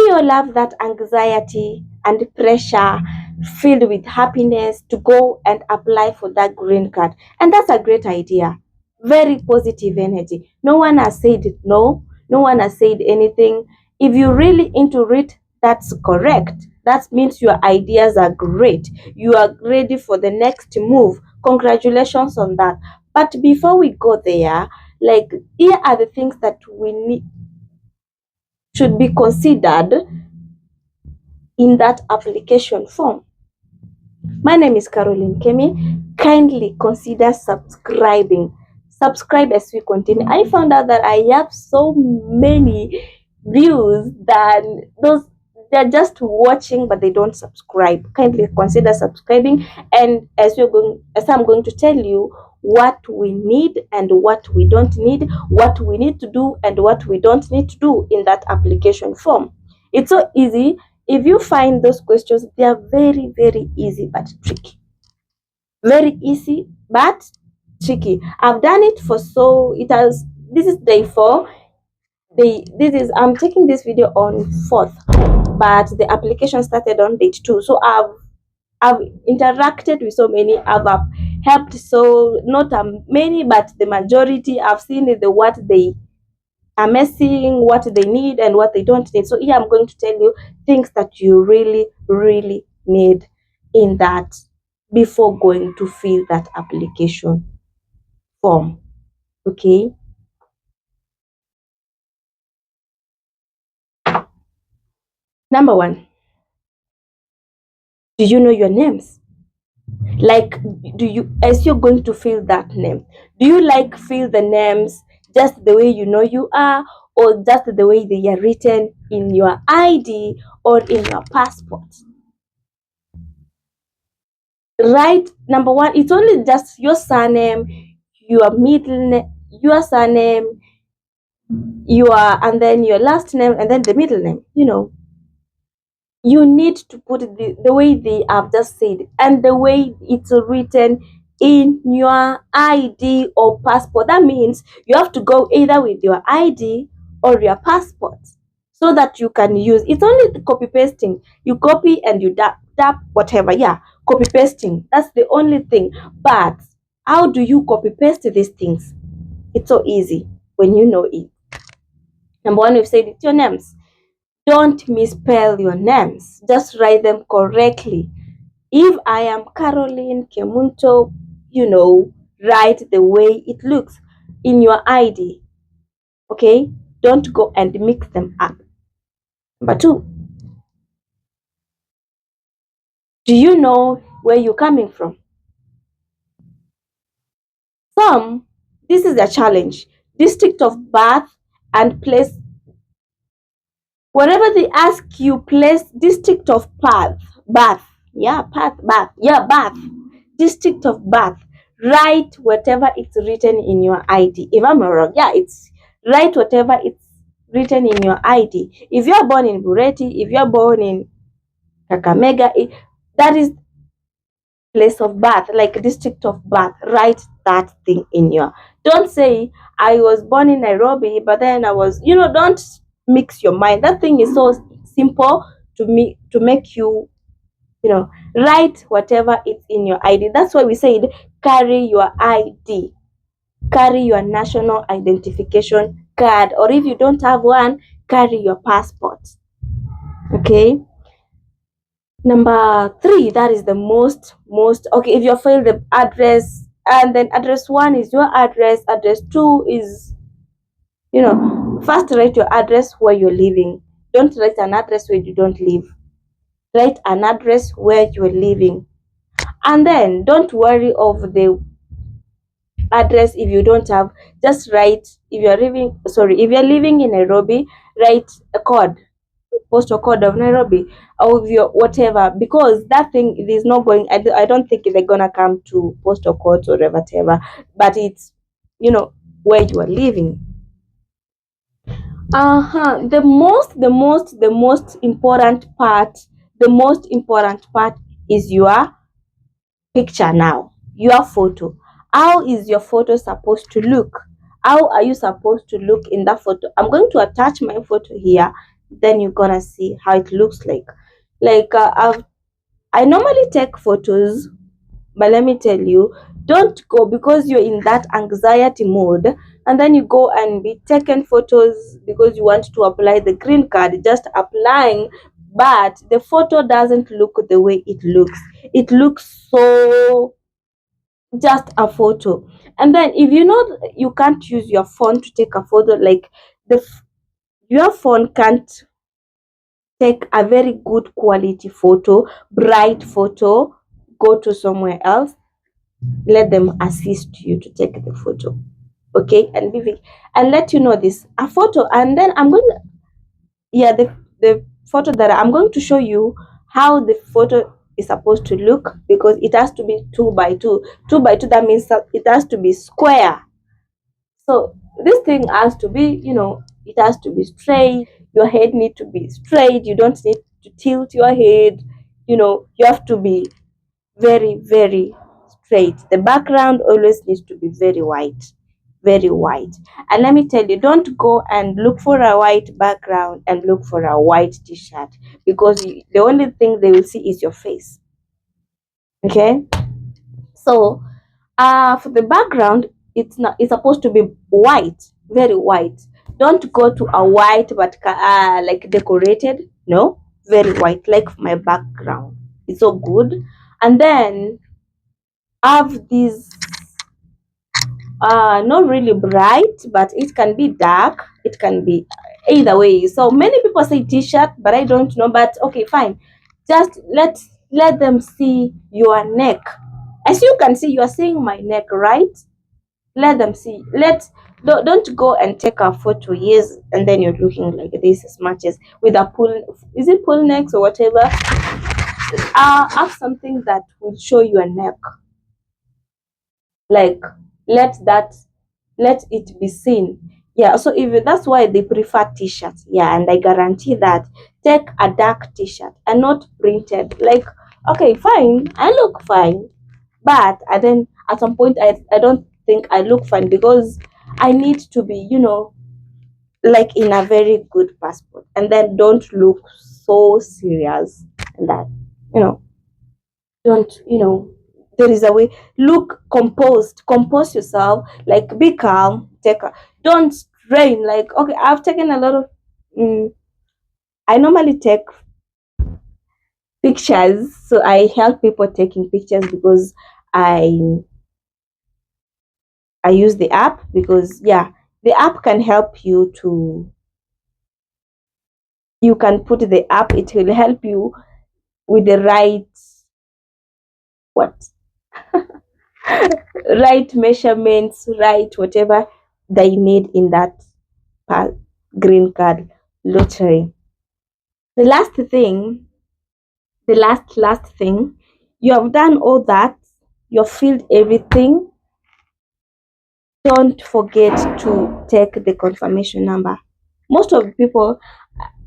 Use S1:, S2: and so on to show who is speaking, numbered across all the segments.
S1: we all have that anxiety and pressure filled with happiness to go and apply for that green card. And that's a great idea. Very positive energy. No one has said no. No one has said anything. If you're really into it, that's correct. That means your ideas are great. You are ready for the next move. Congratulations on that. But before we go there, like, here are the things that we need should be considered in that application form. My name is Caroline Kemi. Kindly consider subscribing. Subscribe as we continue. I found out that I have so many views that they're just watching but they don't subscribe. Kindly consider subscribing, and as I'm going to tell you what we need and what we don't need, what we need to do and what we don't need to do in that application form. It's so easy. If you find those questions, they are very, very easy but tricky. Very easy but tricky. I've done it for this is day 4. I'm taking this video on 4th, but the application started on date 2. So I've interacted with so many. I've helped so not many, but the majority. I've seen what they are missing, what they need and what they don't need. So here I'm going to tell you things that you really, really need in that before going to fill that application form. Okay. Number 1, do you know your names? Like, as you're going to fill that name, do you fill the names just the way you know you are, or just the way they are written in your ID or in your passport? Right? Number 1, it's only just your surname, your middle name, your surname, and then your last name, and then the middle name. You need to put the way they have just said and the way it's written in your ID or passport. That means you have to go either with your ID or your passport so that you can use. It's only the copy pasting. You copy and you dab whatever. Yeah, copy pasting. That's the only thing. But how do you copy paste these things? It's so easy when you know it. Number 1, we've said it's your names. Don't misspell your names. Just write them correctly. If I am Caroline Kemunto, write the way it looks in your ID. Okay? Don't go and mix them up. Number 2, do you know where you're coming from? This is a challenge. District of birth and place. Whatever they ask you, place district of birth. Birth. District of birth. Write whatever it's written in your ID. If I'm wrong, it's write whatever it's written in your ID. If you're born in Bureti, if you're born in Kakamega, that is place of birth, like district of birth. Write that thing in your. Don't say I was born in Nairobi, but then I was. Don't mix your mind. That thing is so simple to make you. Write whatever is in your ID. That's why we said carry your ID, carry your national identification card, or if you don't have one, carry your passport. Okay. Number 3, that is the most okay. If you fill the address, and then address 1 is your address, address 2 is, first write your address where you're living. Don't write an address where you don't live. Write an address where you're living, and then don't worry of the address if you don't have. Just write, if you're living in Nairobi, write a code, postal code of Nairobi, or your whatever, because that thing is not going. I don't think they're gonna come to postal codes or whatever, but it's where you are living. The most important part is your picture now, your photo. How is your photo supposed to look? How are you supposed to look in that photo? I'm going to attach my photo here. then you're gonna see how it looks like. Like I normally take photos, but let me tell you, don't go because you're in that anxiety mode and then you go and be taking photos because you want to apply the green card, just applying, but the photo doesn't look the way it looks. It looks so just a photo. And then if you know you can't use your phone to take a photo, like your phone can't take a very good quality photo, bright photo, go to somewhere else, let them assist you to take the photo. Okay, and and let you know this a photo, and then I'm going to, yeah, the photo that I'm going to show you how the photo is supposed to look, because it has to be 2 by 2. 2 by 2, that means that it has to be square. So this thing has to be, it has to be straight. Your head need to be straight. You don't need to tilt your head. You have to be very, very straight. The background always needs to be very white, very white. And let me tell you, don't go and look for a white background and look for a white t-shirt, because the only thing they will see is your face. Okay? So for the background, it's supposed to be white, very white. Don't go to a white but like decorated. No, very white, like my background. It's so good. And then have these not really bright, but it can be dark, it can be either way. So many people say t-shirt, but I don't know. But okay, fine, just let them see your neck. As you can see, you are seeing my neck, right? Let them see. Don't go and take a photo, yes, and then you're looking like this as much as with a pull, is it pull necks or whatever. Have something that will show your neck, like let that let it be seen. Yeah, so if that's why they prefer t-shirts. Yeah, and I guarantee that take a dark t-shirt and not printed. Like, okay, fine, I look fine, but and then at some point I don't think I look fine, because I need to be, like in a very good passport, and then don't look so serious, and that, you know don't, there is a way. Look composed, compose yourself, like be calm, don't strain. Like, okay, I've taken a lot of mm, I normally take pictures, so I help people taking pictures, because i I use the app, because yeah, the app can help you to, you can put the app, it will help you with the right, what, right measurements, right whatever they need in that green card lottery. The last thing, the last thing, you have done all that, you've filled everything. Don't forget to take the confirmation number. Most of the people,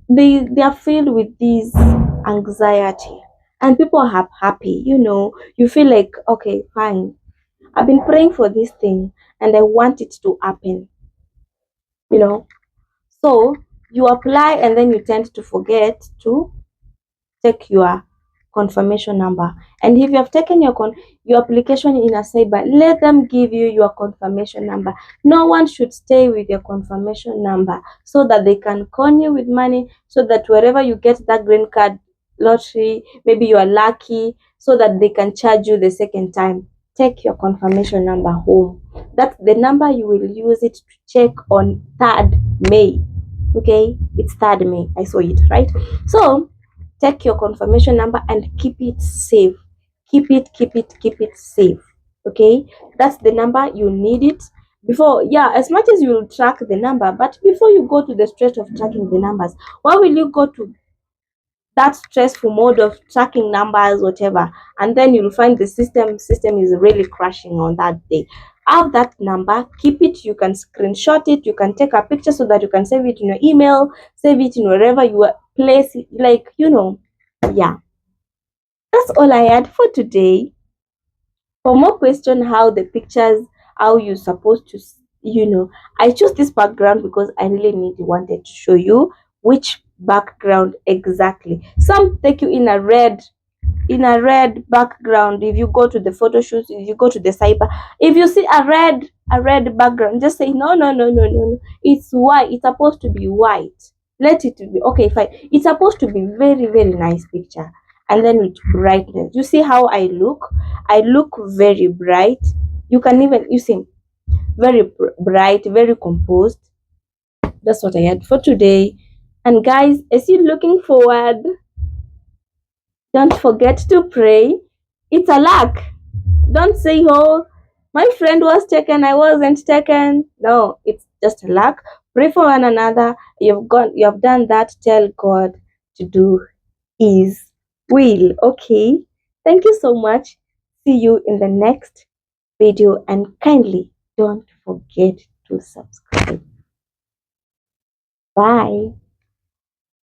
S1: they are filled with this anxiety, and people are happy. You feel like, okay, fine, I've been praying for this thing and I want it to happen. you know so you apply, and then you tend to forget to take your confirmation number. And if you have taken your application in a cyber, let them give you your confirmation number. No one should stay with your confirmation number, so that they can con you with money, so that wherever you get that green card lottery, maybe you are lucky, so that they can charge you the second time. Take your confirmation number home. That's the number you will use it to check on 3rd May. Okay, it's 3rd May. I saw it, right? So take your confirmation number and keep it safe. Keep it safe. Okay, that's the number. You need it before, yeah, as much as you will track the number, but before you go to the stress of tracking the numbers, why will you go to that stressful mode of tracking numbers, whatever, and then you'll find the system is really crashing on that day? Have that number, keep it. You can screenshot it, you can take a picture, so that you can save it in your email, save it in wherever you place it, like, yeah. That's all I had for today. For more question how the pictures, how you supposed to, I chose this background because I really wanted to show you which background exactly. Some take you in a red background. If you go to the photo shoot, if you go to the cyber, if you see a red background, just say no, no, no, no, no, no. It's white. It's supposed to be white. Let it be okay. Fine. It's supposed to be very, very nice picture. And then with brightness, you see how I look. I look very bright. You can even you see very bright, very composed. That's what I had for today. And guys, as you're looking forward, don't forget to pray. It's a luck. Don't say, oh, my friend was taken, I wasn't taken. No, it's just luck. Pray for one another. You have done that. Tell God to do his will. Okay. Thank you so much. See you in the next video, and kindly don't forget to subscribe. Bye.